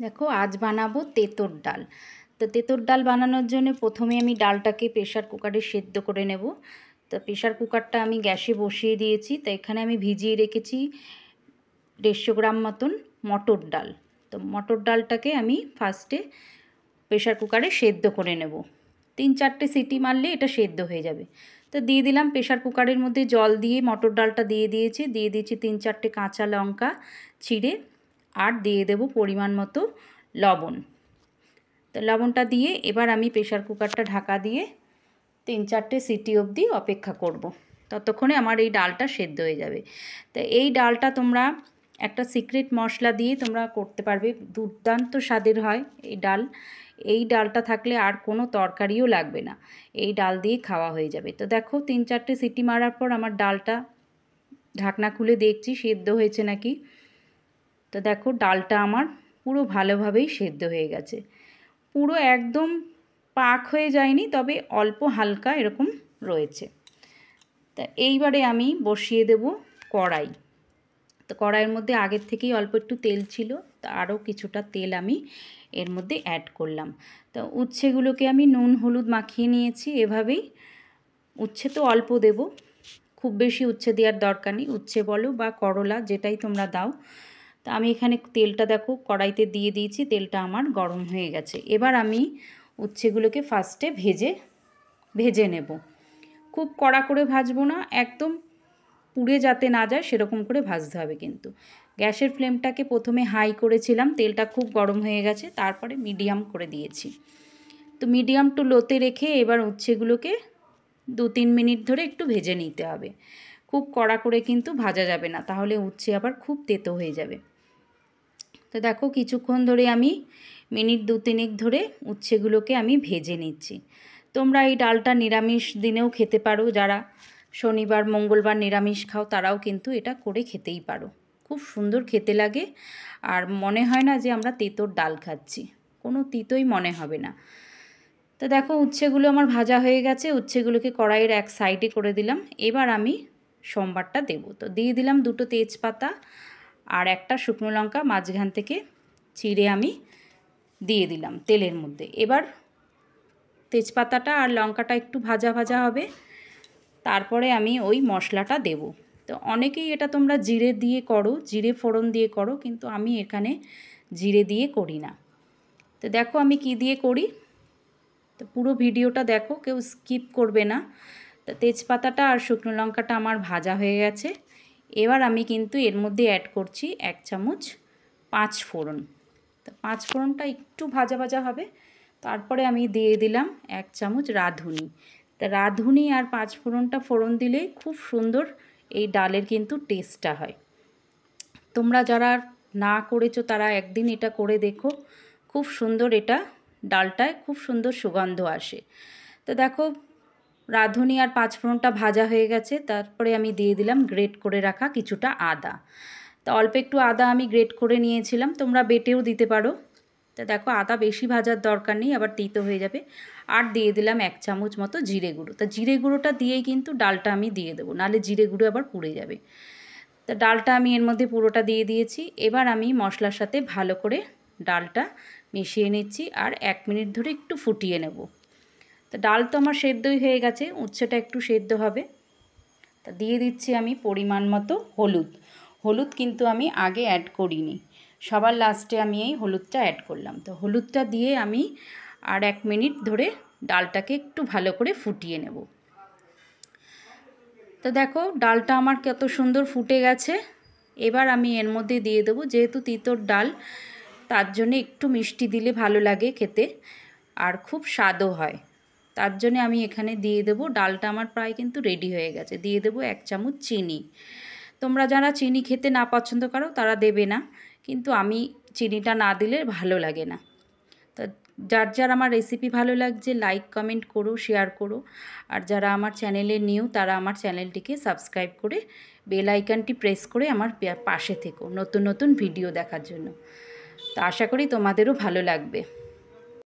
দেখো আজ বানাবো তেঁতোর ডাল। তো তেঁতোর ডাল বানানোর জন্য প্রথমে আমি ডালটাকে প্রেশার কুকারে সেদ্ধ করে নেব। তো প্রেশার কুকারটা আমি গ্যাসে বসিয়ে দিয়েছি। তো এখানে আমি ভিজিয়ে রেখেছি 150 গ্রাম মতন মটর ডাল। তো মটর ডালটাকে আমি ফার্স্টে প্রেশার কুকারে সেদ্ধ করে নেব। 3-4টে সিটি মারলে এটা সেদ্ধ হয়ে যাবে। তো দিয়ে দিলাম প্রেশার কুকারের মধ্যে জল দিয়ে মটর ডালটা দিয়ে দিয়েছি 3-4টে কাঁচা লঙ্কা চিড়ে, আর দিয়ে দেব পরিমাণ মতো লবণ। তো লবণটা দিয়ে এবার আমি প্রেশার কুকারটা ঢাকা দিয়ে 3-4টে সিটি অবধি অপেক্ষা করব। ততক্ষণে আমার এই ডালটা সেদ্ধ হয়ে যাবে। তো এই ডালটা তোমরা একটা সিক্রেট মশলা দিয়ে তোমরা করতে পারবে, দুর্দান্ত স্বাদের হয় এই ডাল। এই ডালটা থাকলে আর কোনো তরকারিও লাগবে না, এই ডাল দিয়ে খাওয়া হয়ে যাবে। তো দেখো 3-4টে সিটি মারার পর আমার ডালটা ঢাকনা খুলে দেখছি সেদ্ধ হয়েছে নাকি। তো দেখো ডালটা আমার পুরো ভালোভাবেই সেদ্ধ হয়ে গেছে, পুরো একদম পাক হয়ে যায়নি, তবে অল্প হালকা এরকম রয়েছে। তা এইবারে আমি বসিয়ে দেব কড়াই। তো কড়াইয়ের মধ্যে আগের থেকেই অল্প একটু তেল ছিল, তা আরও কিছুটা তেল আমি এর মধ্যে অ্যাড করলাম। তো উচ্ছেগুলোকে আমি নুন হলুদ মাখিয়ে নিয়েছি এভাবেই। উচ্ছে তো অল্প দেব, খুব বেশি উচ্ছে দেওয়ার দরকার নেই, উচ্ছে বলো বা করলা যেটাই তোমরা দাও। তা আমি এখানে তেলটা দেখো কড়াইতে দিয়ে দিয়েছি, তেলটা আমার গরম হয়ে গেছে। এবার আমি উচ্ছেগুলোকে ফার্স্টে ভেজে নেব। খুব কড়া করে ভাজবো না, একদম পুড়ে যাতে না যায় সেরকম করে ভাজতে হবে। কিন্তু গ্যাসের ফ্লেমটাকে প্রথমে হাই করেছিলাম, তেলটা খুব গরম হয়ে গেছে, তারপরে মিডিয়াম করে দিয়েছি। তো মিডিয়াম টু লোতে রেখে এবার উচ্ছেগুলোকে 2-3 মিনিট ধরে একটু ভেজে নিতে হবে। খুব কড়া করে কিন্তু ভাজা যাবে না, তাহলে উচ্ছে আবার খুব তেতো হয়ে যাবে। তো দেখো কিছুক্ষণ ধরে আমি মিনিট 2-3 ধরে উচ্ছেগুলোকে আমি ভেজে নিচ্ছি। তোমরা এই ডালটা নিরামিষ দিনেও খেতে পারো, যারা শনিবার মঙ্গলবার নিরামিষ খাও তারাও কিন্তু এটা করে খেতেই পারো। খুব সুন্দর খেতে লাগে, আর মনে হয় না যে আমরা তেঁতোর ডাল খাচ্ছি, কোনো তিতোই মনে হবে না। তো দেখো উচ্ছেগুলো আমার ভাজা হয়ে গেছে, উচ্ছেগুলোকে কড়াইয়ের এক সাইডে করে দিলাম। এবার আমি সম্বারটা দেবো। তো দিয়ে দিলাম 2টো তেজপাতা আর একটা শুকনো লঙ্কা মাঝখান থেকে চিড়ে আমি দিয়ে দিলাম তেলের মধ্যে। এবার তেজপাতাটা আর লঙ্কাটা একটু ভাজা ভাজা হবে, তারপরে আমি ওই মশলাটা দেব। তো অনেকেই এটা তোমরা জিরে দিয়ে করো, জিরে ফোড়ন দিয়ে করো, কিন্তু আমি এখানে জিরে দিয়ে করি না। তো দেখো আমি কি দিয়ে করি, তো পুরো ভিডিওটা দেখো, কেউ স্কিপ করবে না। তো তেজপাতাটা আর শুকনো লঙ্কাটা আমার ভাজা হয়ে গেছে। এবার আমি কিন্তু এর মধ্যে অ্যাড করছি 1 চামচ 5 ফোড়ন। তো 5 ফোড়নটা একটু ভাজা ভাজা হবে, তারপরে আমি দিয়ে দিলাম 1 চামচ রাঁধুনি। তা রাঁধুনি আর 5 ফোড়নটা ফোড়ন দিলেই খুব সুন্দর এই ডালের কিন্তু টেস্টটা হয়। তোমরা যারা না করেছো তারা একদিন এটা করে দেখো, খুব সুন্দর এটা ডালটায় খুব সুন্দর সুগন্ধ আসে। তো দেখো রাঁধুনি আর 5 ফোড়নটা ভাজা হয়ে গেছে, তারপরে আমি দিয়ে দিলাম গ্রেট করে রাখা কিছুটা আদা। তো অল্প একটু আদা আমি গ্রেট করে নিয়েছিলাম, তোমরা বেটেও দিতে পারো। তো দেখো আদা বেশি ভাজার দরকার নেই, আবার তিতো হয়ে যাবে। আর দিয়ে দিলাম 1 চামচ মতো জিরে গুঁড়ো। তো জিরে গুঁড়োটা দিয়েই কিন্তু ডালটা আমি দিয়ে দেবো, নাহলে জিরে গুঁড়ো আবার পুড়ে যাবে। তো ডালটা আমি এর মধ্যে পুরোটা দিয়ে দিয়েছি। এবার আমি মশলার সাথে ভালো করে ডালটা মিশিয়ে নিচ্ছি আর 1 মিনিট ধরে একটু ফুটিয়ে নেব। তো ডাল তো আমার সেদ্ধই হয়ে গেছে, উচ্ছেটা একটু সেদ্ধ হবে। তা দিয়ে দিচ্ছি আমি পরিমাণ মতো হলুদ। হলুদ কিন্তু আমি আগে অ্যাড করিনি, সবার লাস্টে আমি এই হলুদটা অ্যাড করলাম। তো হলুদটা দিয়ে আমি আর 1 মিনিট ধরে ডালটাকে একটু ভালো করে ফুটিয়ে নেব। তো দেখো ডালটা আমার কত সুন্দর ফুটে গেছে। এবার আমি এর মধ্যে দিয়ে দেবো, যেহেতু তিতোর ডাল তার জন্য একটু মিষ্টি দিলে ভালো লাগে খেতে, আর খুব স্বাদও হয়। তার জন্য আমি এখানে দিয়ে দেবো, ডালটা আমার প্রায় কিন্তু রেডি হয়ে গেছে, দিয়ে দেবো 1 চামচ চিনি। তোমরা যারা চিনি খেতে না পছন্দ করো তারা দেবে না, কিন্তু আমি চিনিটা না দিলে ভালো লাগে না। তা যার যার আমার রেসিপি ভালো লাগছে লাইক কমেন্ট করো, শেয়ার করো। আর যারা আমার চ্যানেলে নিউ তারা আমার চ্যানেলটিকে সাবস্ক্রাইব করে বেল আইকনটি প্রেস করে আমার পাশে থেকো নতুন নতুন ভিডিও দেখার জন্য। তো আশা করি তোমাদেরও ভালো লাগবে।